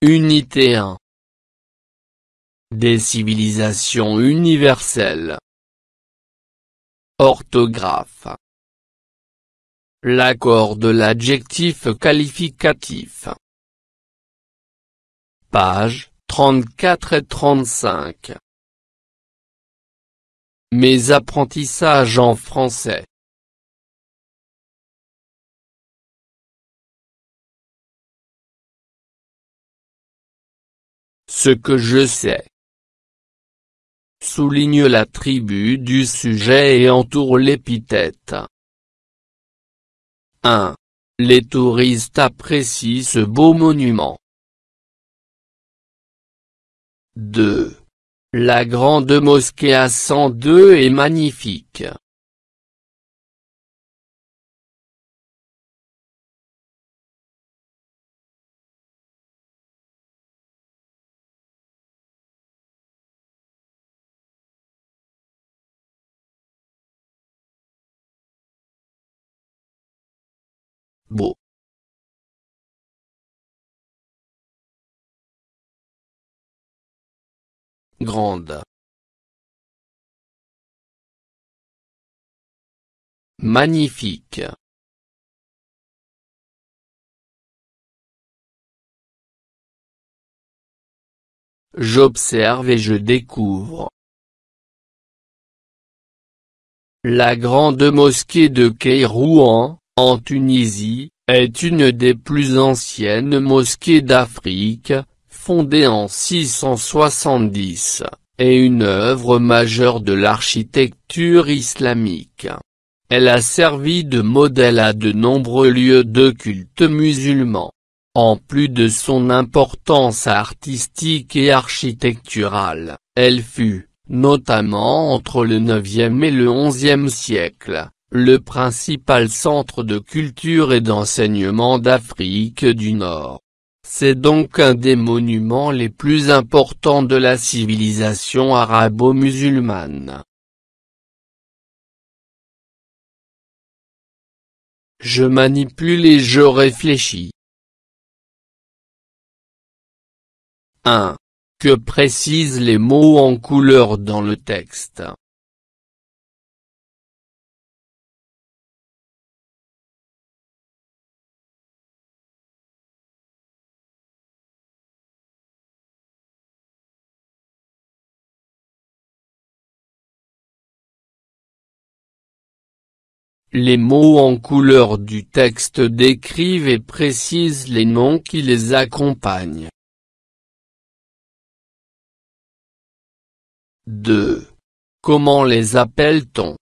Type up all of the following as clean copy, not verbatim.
Unité 1. Des civilisations universelles. Orthographe. L'accord de l'adjectif qualificatif. Pages 34 et 35. Mes apprentissages en français. Ce que je sais. Souligne l'attribut du sujet et entoure l'épithète. 1. Les touristes apprécient ce beau monument. 2. La grande mosquée à 102 est magnifique. Beau. Grande. Magnifique. J'observe et je découvre. La grande mosquée de Kairouan, en Tunisie, est une des plus anciennes mosquées d'Afrique, fondée en 670, et une œuvre majeure de l'architecture islamique. Elle a servi de modèle à de nombreux lieux de culte musulmans. En plus de son importance artistique et architecturale, elle fut, notamment entre le IXe et le XIe siècle, le principal centre de culture et d'enseignement d'Afrique du Nord. C'est donc un des monuments les plus importants de la civilisation arabo-musulmane. Je manipule et je réfléchis. 1. Que précisent les mots en couleur dans le texte? Les mots en couleur du texte décrivent et précisent les noms qui les accompagnent. 2. Comment les appelle-t-on?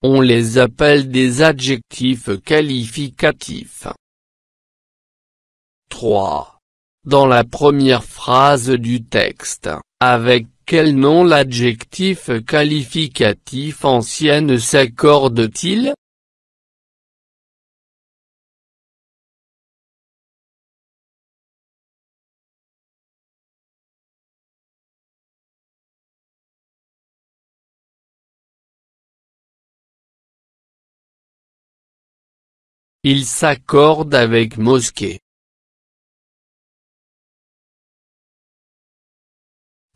On les appelle des adjectifs qualificatifs. 3. Dans la première phrase du texte, avec quel nom l'adjectif qualificatif ancien s'accorde-t-il? Il s'accorde avec mosquée.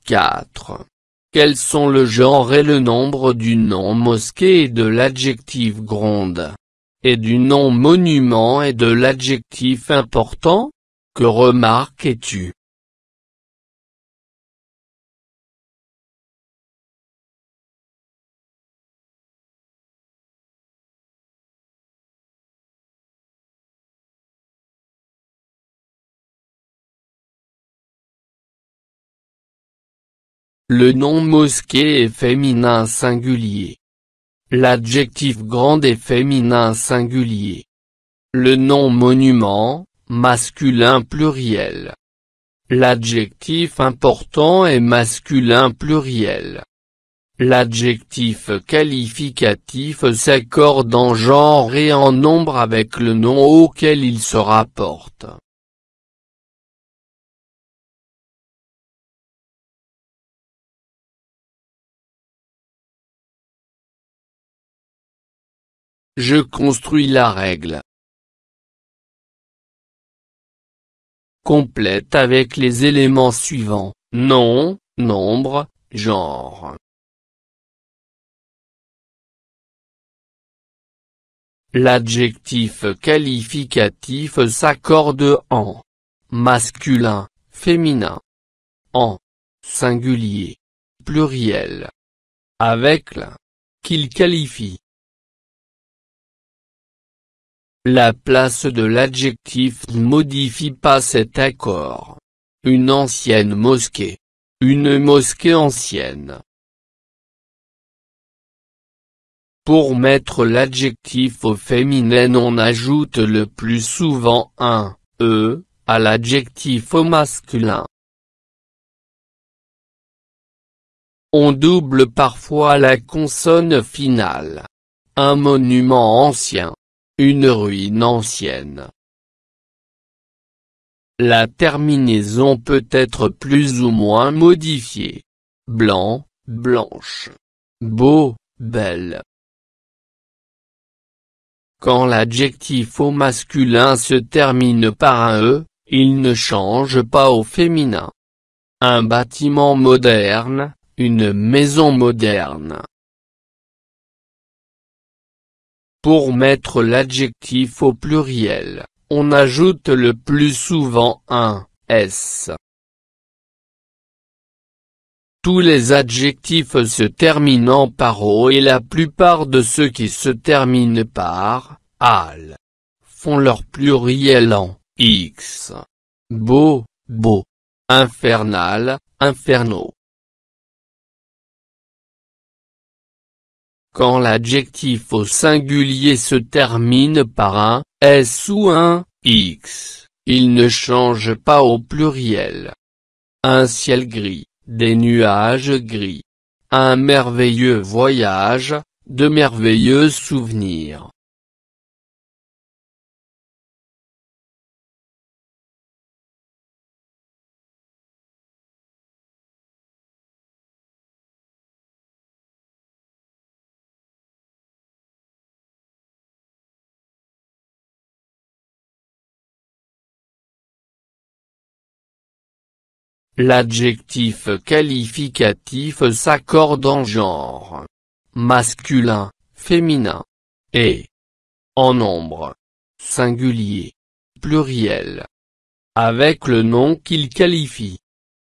4. Quels sont le genre et le nombre du nom mosquée et de l'adjectif gronde, et du nom monument et de l'adjectif important? Que remarques-tu? Le nom mosquée est féminin singulier. L'adjectif grande et féminin singulier. Le nom monument, masculin pluriel. L'adjectif important est masculin pluriel. L'adjectif qualificatif s'accorde en genre et en nombre avec le nom auquel il se rapporte. Je construis la règle. Complète avec les éléments suivants, nom, nombre, genre. L'adjectif qualificatif s'accorde en masculin, féminin, en singulier, pluriel, avec la qu'il qualifie. La place de l'adjectif ne modifie pas cet accord. Une ancienne mosquée. Une mosquée ancienne. Pour mettre l'adjectif au féminin, on ajoute le plus souvent un « e » à l'adjectif au masculin. On double parfois la consonne finale. Un monument ancien. Une ruine ancienne. La terminaison peut être plus ou moins modifiée. Blanc, blanche. Beau, belle. Quand l'adjectif au masculin se termine par un E, il ne change pas au féminin. Un bâtiment moderne, une maison moderne. Pour mettre l'adjectif au pluriel, on ajoute le plus souvent un « s ». Tous les adjectifs se terminant par O et la plupart de ceux qui se terminent par « al » font leur pluriel en « x ». Beau, beau. Infernal, infernaux. Quand l'adjectif au singulier se termine par un « s » ou un « x », il ne change pas au pluriel. Un ciel gris. Des nuages gris. Un merveilleux voyage, de merveilleux souvenirs. L'adjectif qualificatif s'accorde en genre. Masculin, féminin. Et en nombre. Singulier. Pluriel. Avec le nom qu'il qualifie.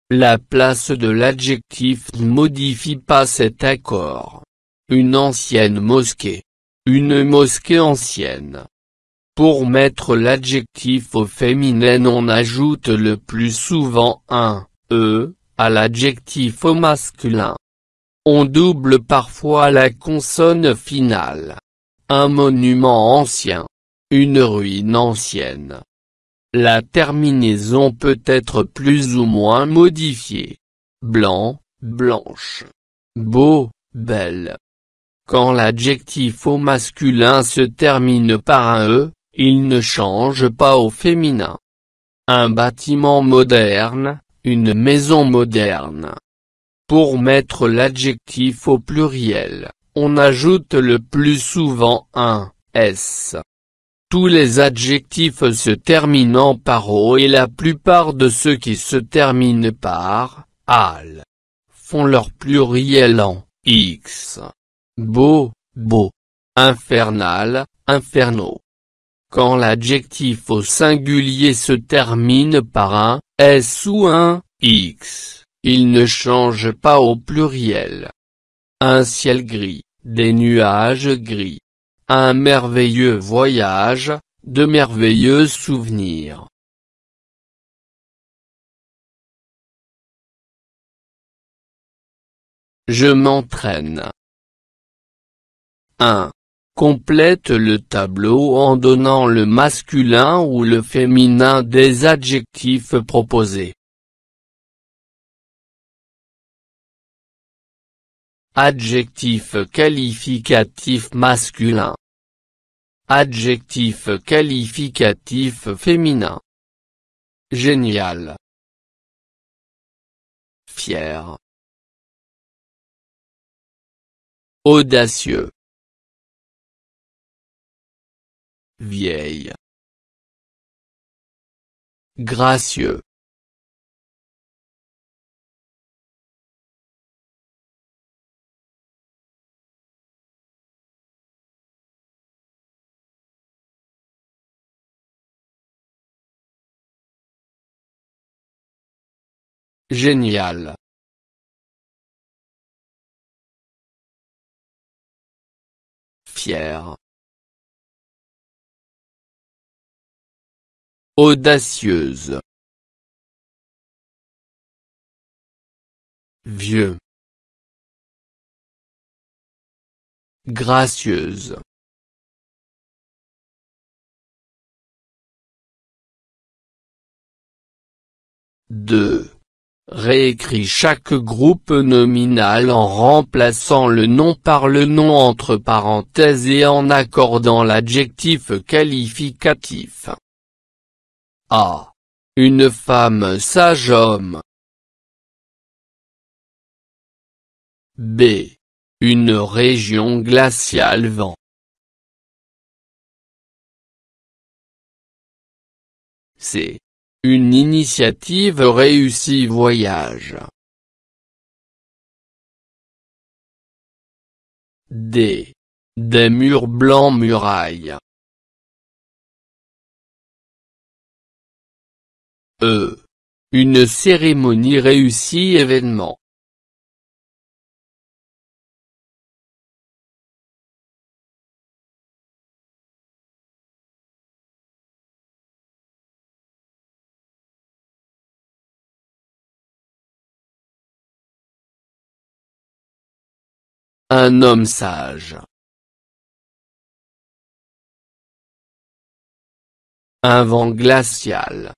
La place de l'adjectif ne modifie pas cet accord. Une ancienne mosquée. Une mosquée ancienne. Pour mettre l'adjectif au féminin, on ajoute le plus souvent un « e » à l'adjectif au masculin. On double parfois la consonne finale. Un monument ancien. Une ruine ancienne. La terminaison peut être plus ou moins modifiée. Blanc, blanche. Beau, belle. Quand l'adjectif au masculin se termine par un « e », il ne change pas au féminin. Un bâtiment moderne, une maison moderne. Pour mettre l'adjectif au pluriel, on ajoute le plus souvent un « s ». Tous les adjectifs se terminant par O et la plupart de ceux qui se terminent par « al » font leur pluriel en « x ». Beau, beau. Infernal, infernaux. Quand l'adjectif au singulier se termine par un « s » ou un « x », il ne change pas au pluriel. Un ciel gris, des nuages gris. Un merveilleux voyage, de merveilleux souvenirs. Je m'entraîne. 1. Complète le tableau en donnant le masculin ou le féminin des adjectifs proposés. Adjectif qualificatif masculin. Adjectif qualificatif féminin. Génial. Fier. Audacieux. Vieille. Gracieux. Génial. Fier. Audacieuse. Vieux. Gracieuse. Deux. Réécrit chaque groupe nominal en remplaçant le nom par le nom entre parenthèses et en accordant l'adjectif qualificatif. A. Une femme sage homme. B. Une région glaciale vent. C. Une initiative réussie voyage. D. Des murs blancs murailles. E. Une cérémonie réussie événement. Un homme sage. Un vent glacial.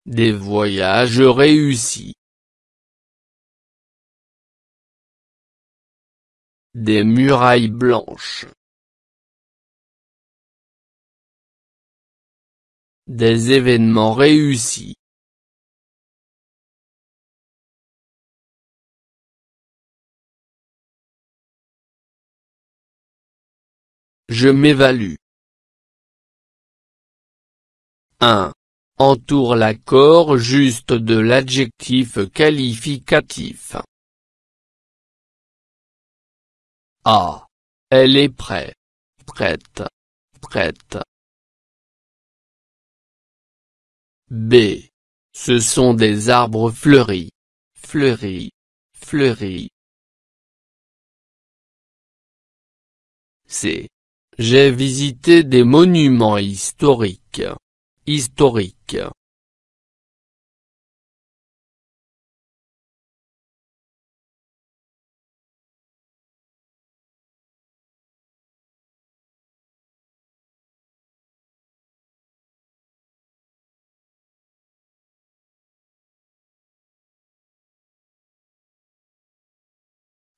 Des voyages réussis. Des murailles blanches. Des événements réussis. Je m'évalue. 1. Entoure l'accord juste de l'adjectif qualificatif. A. Elle est prête. Prête. Prête. B. Ce sont des arbres fleuris. Fleuris. Fleuris. C. J'ai visité des monuments historiques. Historique.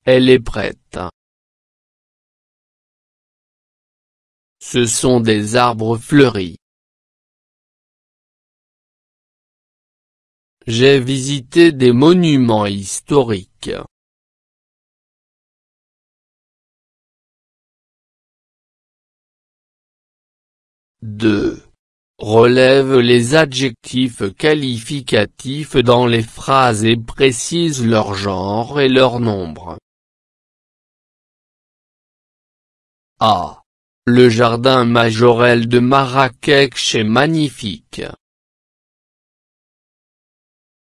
Elle est prête. Ce sont des arbres fleuris. J'ai visité des monuments historiques. Deux. Relève les adjectifs qualificatifs dans les phrases et précise leur genre et leur nombre. A. Le jardin majorel de Marrakech est magnifique.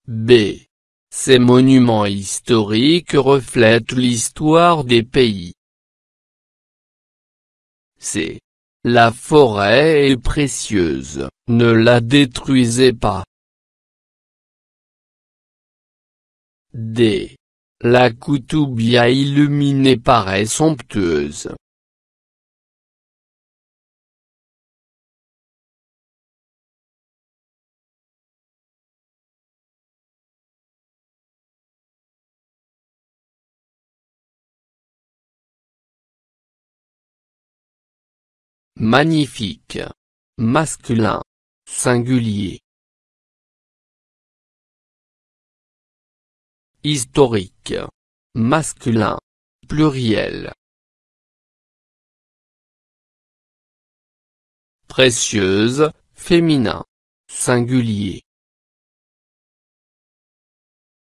B. Ces monuments historiques reflètent l'histoire des pays. C. La forêt est précieuse, ne la détruisez pas. D. La Koutoubia illuminée paraît somptueuse. Magnifique. Masculin. Singulier. Historique. Masculin. Pluriel. Précieuse. Féminin. Singulier.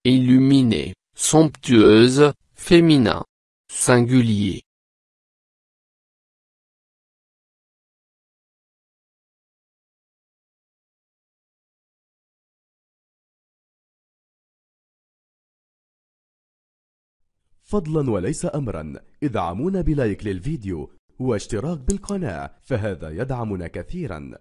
Illuminée. Somptueuse. Féminin. Singulier. فضلا وليس أمرا ادعمونا بلايك للفيديو واشتراك بالقناة، فهذا يدعمنا كثيرا.